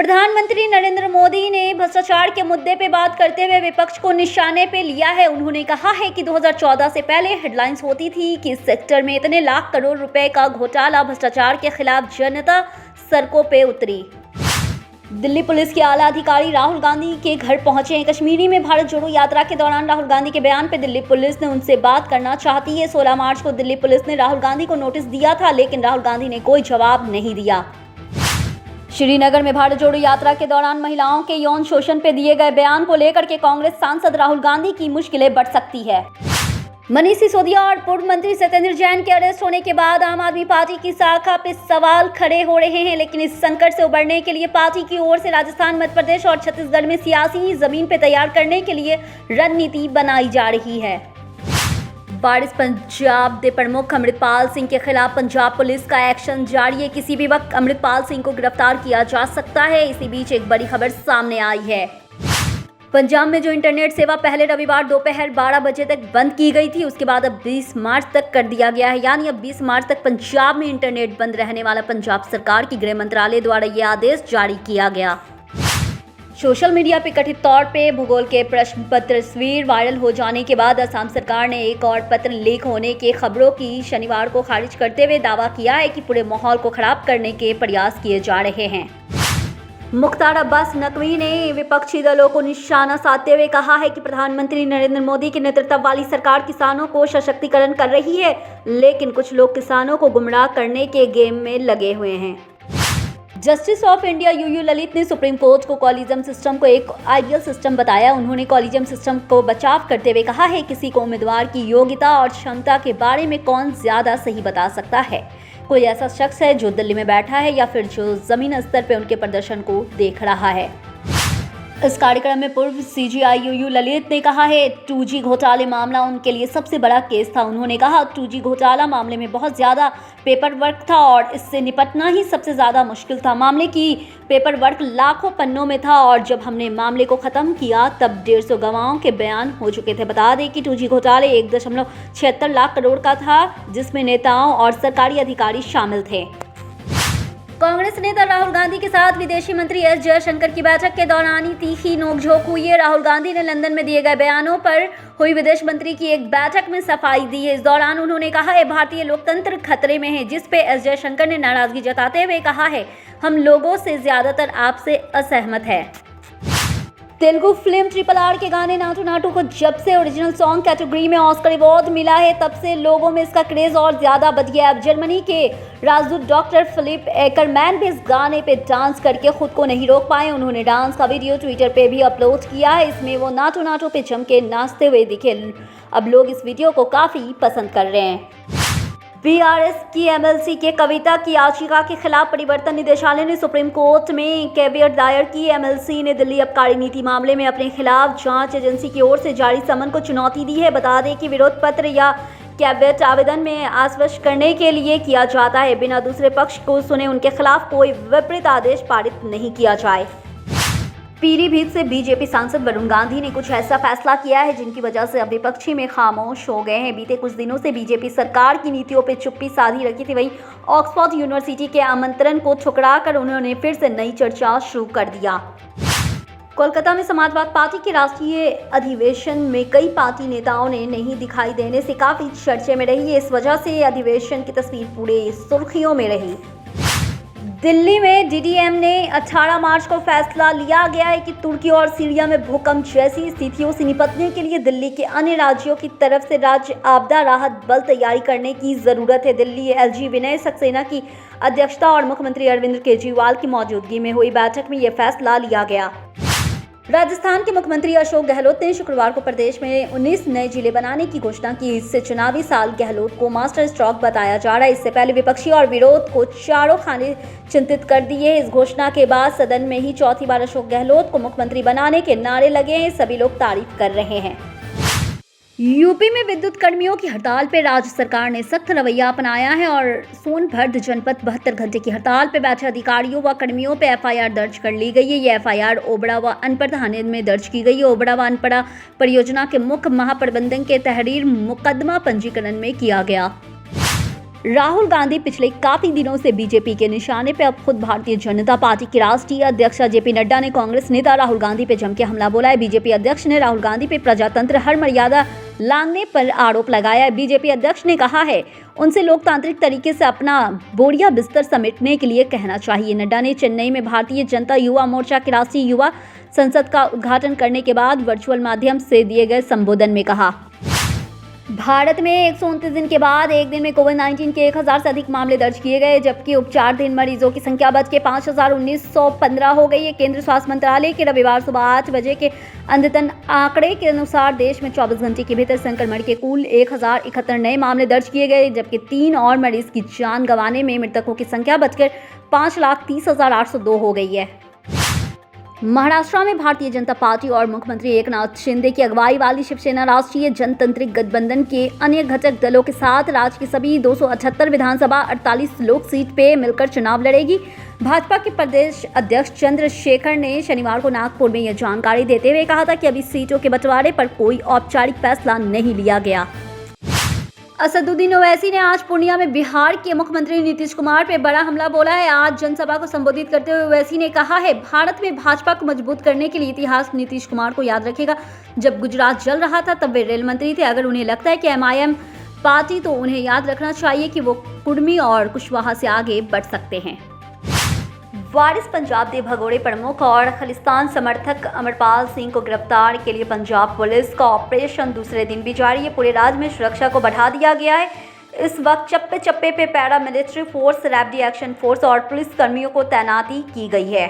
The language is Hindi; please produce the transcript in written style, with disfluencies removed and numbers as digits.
प्रधानमंत्री नरेंद्र मोदी ने भ्रष्टाचार के मुद्दे पे बात करते हुए विपक्ष को निशाने पे लिया है। उन्होंने कहा है कि 2014 से पहले हेडलाइंस होती थी कि इस सेक्टर में इतने लाख करोड़ रुपए का घोटाला, भ्रष्टाचार के खिलाफ जनता सड़कों पे उतरी। दिल्ली पुलिस के आला अधिकारी राहुल गांधी के घर पहुंचे हैं। कश्मीरी में भारत जोड़ो यात्रा के दौरान राहुल गांधी के बयान पर दिल्ली पुलिस ने उनसे बात करना चाहती है। 16 मार्च को दिल्ली पुलिस ने राहुल गांधी को नोटिस दिया था, लेकिन राहुल गांधी ने कोई जवाब नहीं दिया। श्रीनगर में भारत जोड़ो यात्रा के दौरान महिलाओं के यौन शोषण पर दिए गए बयान को लेकर के कांग्रेस सांसद राहुल गांधी की मुश्किलें बढ़ सकती है। मनीष सिसोदिया और पूर्व मंत्री सत्येंद्र जैन के अरेस्ट होने के बाद आम आदमी पार्टी की शाखा पे सवाल खड़े हो रहे हैं, लेकिन इस संकट से उबरने के लिए पार्टी की ओर से राजस्थान, मध्य प्रदेश और छत्तीसगढ़ में सियासी जमीन पे तैयार करने के लिए रणनीति बनाई जा रही है। वारिस पंजाब के प्रमुख अमृतपाल सिंह के खिलाफ पंजाब पुलिस का एक्शन जारी है। किसी भी वक्त अमृतपाल सिंह को गिरफ्तार किया जा सकता है। इसी बीच एक बड़ी खबर सामने आई है। पंजाब में जो इंटरनेट सेवा पहले रविवार दोपहर 12 बजे तक बंद की गई थी, उसके बाद अब 20 मार्च तक कर दिया गया है। यानी अब 20 मार्च तक पंजाब में इंटरनेट बंद रहने वाला। पंजाब सरकार की गृह मंत्रालय द्वारा यह आदेश जारी किया गया। सोशल मीडिया पे कथित तौर पे भूगोल के प्रश्न पत्र तस्वीर वायरल हो जाने के बाद असम सरकार ने एक और पत्र लीक होने के खबरों की शनिवार को खारिज करते हुए दावा किया है कि पूरे माहौल को खराब करने के प्रयास किए जा रहे हैं। मुख्तार अब्बास नकवी ने विपक्षी दलों को निशाना साधते हुए कहा है कि प्रधानमंत्री नरेंद्र मोदी के नेतृत्व वाली सरकार किसानों को सशक्तिकरण कर रही है, लेकिन कुछ लोग किसानों को गुमराह करने के गेम में लगे हुए हैं। Justice of India UU Lalit ने सुप्रीम कोर्ट को कॉलिजम सिस्टम को एक आइडियल सिस्टम बताया। उन्होंने कॉलिजम सिस्टम को बचाव करते हुए कहा है, किसी को उम्मीदवार की योग्यता और क्षमता के बारे में कौन ज्यादा सही बता सकता है। कोई ऐसा शख्स है जो दिल्ली में बैठा है या फिर जो जमीन स्तर पर उनके प्रदर्शन को देख रहा है। इस कार्यक्रम में पूर्व सीजीआई यूयू ललित ने कहा है, 2G घोटाले मामला उनके लिए सबसे बड़ा केस था। उन्होंने कहा, 2G घोटाला मामले में बहुत ज़्यादा पेपर वर्क था और इससे निपटना ही सबसे ज़्यादा मुश्किल था। मामले की पेपर वर्क लाखों पन्नों में था और जब हमने मामले को ख़त्म किया तब 150 गवाहों के बयान हो चुके थे। बता दें कि 2G घोटाले 1.76 लाख करोड़ का था, जिसमें नेताओं और सरकारी अधिकारी शामिल थे। कांग्रेस नेता राहुल गांधी के साथ विदेशी मंत्री एस जयशंकर की बैठक के दौरान ही तीखी नोकझोंक हुई है। राहुल गांधी ने लंदन में दिए गए बयानों पर हुई विदेश मंत्री की एक बैठक में सफाई दी है। इस दौरान उन्होंने कहा है, भारतीय लोकतंत्र खतरे में है, जिस पे एस जयशंकर ने नाराजगी जताते हुए कहा है, हम लोगों से ज्यादातर आपसे असहमत है। तेलुगु फिल्म RRR के गाने नाटू नाटू को जब से ओरिजिनल सॉन्ग कैटेगरी में ऑस्कर अवार्ड मिला है, तब से लोगों में इसका क्रेज और ज्यादा बढ़ गया। अब जर्मनी के राजदूत डॉक्टर फिलिप एकरमैन भी इस गाने पे डांस करके खुद को नहीं रोक पाए। उन्होंने डांस का वीडियो ट्विटर पे भी अपलोड किया है। इसमें वो नाटू नाटू पे जम के नाचते हुए दिखे। अब लोग इस वीडियो को काफी पसंद कर रहे हैं। बीआरएस की एमएलसी के कविता की याचिका के खिलाफ परिवर्तन निदेशालय ने सुप्रीम कोर्ट में कैवियट दायर की। एमएलसी ने दिल्ली आबकारी नीति मामले में अपने खिलाफ जांच एजेंसी की ओर से जारी समन को चुनौती दी है। बता दें कि विरोध पत्र या कैवियट आवेदन में आश्वस्त करने के लिए किया जाता है, बिना दूसरे पक्ष को सुने उनके खिलाफ कोई विपरीत आदेश पारित नहीं किया जाए। पीलीभीत से बीजेपी सांसद वरुण गांधी ने कुछ ऐसा फैसला किया है जिनकी वजह से अब विपक्षी में खामोश हो गए हैं। बीते कुछ दिनों से बीजेपी सरकार की नीतियों पर चुप्पी साधी रखी थी, वहीं ऑक्सफोर्ड यूनिवर्सिटी के आमंत्रण को ठुकराकर उन्होंने फिर से नई चर्चा शुरू कर दिया। कोलकाता में समाजवादी पार्टी के राष्ट्रीय अधिवेशन में कई पार्टी नेताओं ने नहीं दिखाई देने से काफी चर्चे में रही है। इस वजह से अधिवेशन की तस्वीर पूरे सुर्खियों में रही। दिल्ली में डीडीएम ने 18 मार्च को फैसला लिया गया है कि तुर्की और सीरिया में भूकंप जैसी स्थितियों से निपटने के लिए दिल्ली के अन्य राज्यों की तरफ से राज्य आपदा राहत बल तैयारी करने की जरूरत है। दिल्ली एलजी विनय सक्सेना की अध्यक्षता और मुख्यमंत्री अरविंद केजरीवाल की मौजूदगी में हुई बैठक में यह फैसला लिया गया। राजस्थान के मुख्यमंत्री अशोक गहलोत ने शुक्रवार को प्रदेश में 19 नए जिले बनाने की घोषणा की। इससे चुनावी साल गहलोत को मास्टर स्ट्रोक बताया जा रहा है। इससे पहले विपक्षी और विरोध को चारों खाने चिंतित कर दिए। इस घोषणा के बाद सदन में ही चौथी बार अशोक गहलोत को मुख्यमंत्री बनाने के नारे लगे हैं। सभी लोग तारीफ कर रहे हैं। यूपी में विद्युत कर्मियों की हड़ताल पर राज्य सरकार ने सख्त रवैया अपनाया है और सोनभद्र जनपद 72 घंटे की हड़ताल पर बैठे अधिकारियों व कर्मियों पर एफआईआर दर्ज कर ली गई है। ये एफआईआर ओबड़ा व अनपढ़ थाने में दर्ज की गई है। ओबड़ा व अनपढ़ परियोजना के मुख्य महाप्रबंधक के तहरीर मुकदमा पंजीकरण में किया गया। राहुल गांधी पिछले काफी दिनों से बीजेपी के निशाने पे अब खुद भारतीय जनता पार्टी के राष्ट्रीय अध्यक्ष जेपी नड्डा ने कांग्रेस नेता राहुल गांधी पे जमके हमला बोला है। बीजेपी अध्यक्ष ने राहुल गांधी पे प्रजातंत्र हर मर्यादा लांघने पर आरोप लगाया है। बीजेपी अध्यक्ष ने कहा है उनसे लोकतांत्रिक तरीके से अपना बोरिया बिस्तर समेटने के लिए कहना चाहिए। नड्डा ने चेन्नई में भारतीय जनता युवा मोर्चा के राष्ट्रीय युवा संसद का उद्घाटन करने के बाद वर्चुअल माध्यम से दिए गए संबोधन में कहा, भारत में 129 दिन के बाद एक दिन में कोविड-19 के 1000 से अधिक मामले दर्ज किए गए, जबकि उपचाराधीन मरीजों की संख्या बढ़ के 5,1915 हो गई है। केंद्रीय स्वास्थ्य मंत्रालय के रविवार सुबह 8 बजे के अद्यतन आंकड़े के अनुसार देश में 24 घंटे के भीतर संक्रमण के कुल 1071 नए मामले दर्ज किए गए, जबकि 3 और मरीज की जान गंवाने में मृतकों की संख्या बढ़कर 5,30,802 हो गई है। महाराष्ट्र में भारतीय जनता पार्टी और मुख्यमंत्री एकनाथ शिंदे की अगुवाई वाली शिवसेना राष्ट्रीय जनतांत्रिक गठबंधन के अन्य घटक दलों के साथ राज्य की सभी 278 विधानसभा 48 लोक सीट पे मिलकर चुनाव लड़ेगी। भाजपा के प्रदेश अध्यक्ष चंद्रशेखर ने शनिवार को नागपुर में यह जानकारी देते हुए कहा था कि अभी सीटों के बंटवारे पर कोई औपचारिक फैसला नहीं लिया गया। असदुद्दीन ओवैसी ने आज पूर्णिया में बिहार के मुख्यमंत्री नीतीश कुमार पे बड़ा हमला बोला है। आज जनसभा को संबोधित करते हुए ओवैसी ने कहा है, भारत में भाजपा को मजबूत करने के लिए इतिहास नीतीश कुमार को याद रखेगा। जब गुजरात जल रहा था तब वे रेल मंत्री थे। अगर उन्हें लगता है कि MIM पार्टी, तो उन्हें याद रखना चाहिए कि वो कुर्मी और कुशवाहा से आगे बढ़ सकते हैं। वारिस पंजाब दे भगोड़े प्रमुख और खालिस्तान समर्थक अमरपाल सिंह को गिरफ्तार के लिए पंजाब पुलिस का ऑपरेशन दूसरे दिन भी जारी है। पूरे राज्य में सुरक्षा को बढ़ा दिया गया है। इस वक्त चप्पे चप्पे पे para military force, rapid action force और पुलिस कर्मियों को तैनाती की गई है।